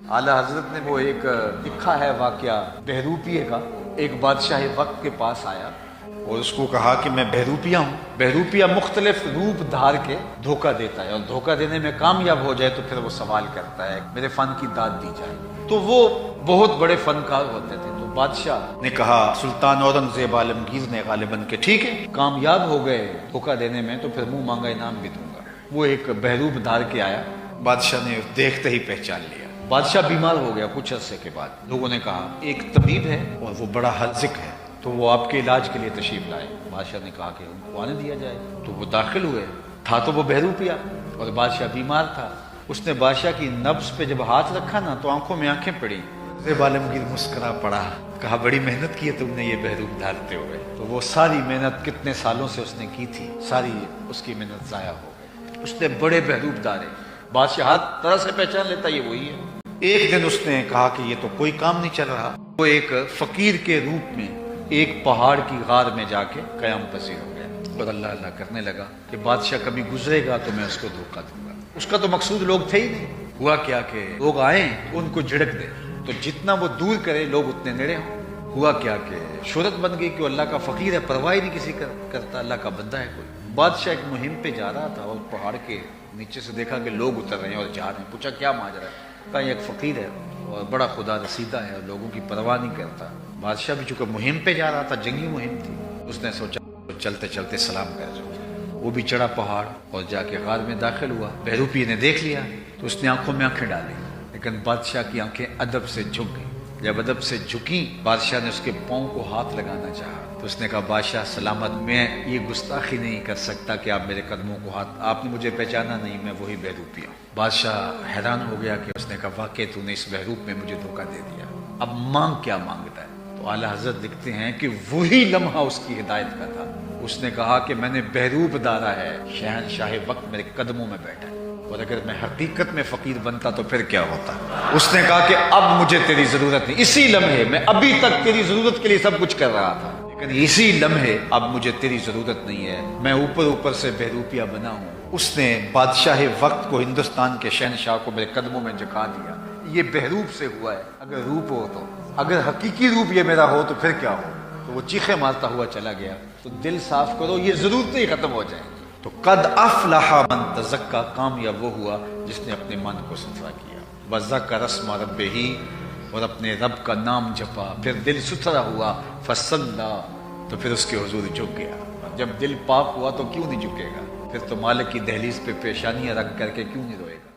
اعلیٰ حضرت نے وہ ایک لکھا ہے واقعہ بہروپیے کا. ایک بادشاہ وقت کے پاس آیا اور اس کو کہا کہ میں بہروپیہ ہوں. بہروپیہ مختلف روپ دھار کے دھوکہ دیتا ہے، اور دھوکہ دینے میں کامیاب ہو جائے تو پھر وہ سوال کرتا ہے میرے فن کی داد دی جائے. تو وہ بہت بڑے فنکار ہوتے تھے. تو بادشاہ نے کہا سلطان اورنگزیب عالمگیر نے غالباً کہ ٹھیک ہے، کامیاب ہو گئے دھوکہ دینے میں تو پھر منہ مانگا انعام بھی دوں گا. وہ ایک بہروپ دھار کے آیا، بادشاہ نے دیکھتے ہی پہچان لیا. بادشاہ بیمار ہو گیا کچھ عرصے کے بعد. لوگوں نے کہا ایک طبیب ہے اور وہ بڑا حاذق ہے تو وہ آپ کے علاج کے لیے تشریف لائے. بادشاہ نے کہا کہ ان کو آنے دیا جائے. تو وہ داخل ہوئے. تھا تو وہ بہروپیہ اور بادشاہ بیمار تھا. اس نے بادشاہ کی نبض پہ جب ہاتھ رکھا نا تو آنکھوں میں آنکھیں پڑی. زیب عالمگیر مسکرا پڑا، کہا بڑی محنت کی ہے تم نے یہ بہروپ دھارتے ہوئے. تو وہ ساری محنت کتنے سالوں سے اس نے کی تھی، ساری اس کی محنت ضائع ہو گئی. اس نے بڑے بہروپ دھارے. بادشاہ ہر طرح سے پہچان لیتا یہ وہی ہے. ایک دن اس نے کہا کہ یہ تو کوئی کام نہیں چل رہا. وہ ایک فقیر کے روپ میں ایک پہاڑ کی غار میں جا کے قیام پذیر ہو گیا اور اللہ اللہ کرنے لگا کہ بادشاہ کبھی گزرے گا تو میں اس کو دھوکہ دوں گا. اس کا تو مقصود لوگ تھے ہی نہیں. ہوا کیا کہ لوگ آئیں ان کو جھڑک دے تو جتنا وہ دور کرے لوگ اتنے نیڑے ہوں. ہوا کیا کہ شہرت بن گئی کہ اللہ کا فقیر ہے، پرواہ نہیں کسی کرتا، اللہ کا بندہ ہے کوئی. بادشاہ ایک مہم پہ جا رہا تھا اور پہاڑ کے نیچے سے دیکھا کہ لوگ اتر رہے ہیں اور جا رہے ہیں. پوچھا کیا ماجرا ہے؟ کہا یہ ایک فقیر ہے اور بڑا خدا رسیدہ ہے اور لوگوں کی پرواہ نہیں کرتا. بادشاہ بھی چونکہ مہم پہ جا رہا تھا، جنگی مہم تھی، اس نے سوچا چلتے چلتے سلام کر جاؤ. وہ بھی چڑھا پہاڑ اور جا کے غار میں داخل ہوا. بہروپی نے دیکھ لیا تو اس نے آنکھوں میں آنکھیں ڈالی، لیکن بادشاہ کی آنکھیں ادب سے جھک گئیں. جب ادب سے جھکی بادشاہ نے اس کے پاؤں کو ہاتھ لگانا چاہا تو اس نے کہا بادشاہ سلامت، میں یہ گستاخی نہیں کر سکتا کہ آپ میرے قدموں کو ہاتھ، آپ نے مجھے پہچانا نہیں، میں وہی بہروپی ہوں. بادشاہ حیران ہو گیا کہ اس نے کہا واقعی تو نے اس بہروپ میں مجھے دھوکہ دے دیا، اب مانگ کیا مانگتا ہے؟ تو اعلیٰ حضرت لکھتے ہیں کہ وہی لمحہ اس کی ہدایت کا تھا. اس نے کہا کہ میں نے بہروپ دھارا ہے، شہنشاہ وقت میرے قدموں میں بیٹھا ہے، اور اگر میں حقیقت میں فقیر بنتا تو پھر کیا ہوتا. اس نے کہا کہ اب مجھے تیری ضرورت نہیں. اسی لمحے میں ابھی تک تیری ضرورت کے لیے سب کچھ کر رہا تھا، لیکن اسی لمحے اب مجھے تیری ضرورت نہیں ہے، میں اوپر اوپر سے بہروپیہ بنا ہوں. اس نے بادشاہ وقت کو، ہندوستان کے شہنشاہ کو میرے قدموں میں جھکا دیا. یہ بہروپ سے ہوا ہے. اگر روپ ہو تو، اگر حقیقی روپ یہ میرا ہو تو پھر کیا ہو. تو وہ چیخیں مارتا ہوا چلا گیا. تو دل صاف کرو، یہ ضرورتیں ہی ختم ہو جائیں. تو قد افلح من تزکا، کامیاب وہ ہوا جس نے اپنے من کو ستھرا کیا. وذکر اسم ربہ، اور اپنے رب کا نام جپا، پھر دل ستھرا ہوا. فصلی، تو پھر اس کے حضور جھک گیا. جب دل پاک ہوا تو کیوں نہیں جھکے گا؟ پھر تو مالک کی دہلیز پہ پیشانیاں رکھ کر کے کیوں نہیں روئے گا؟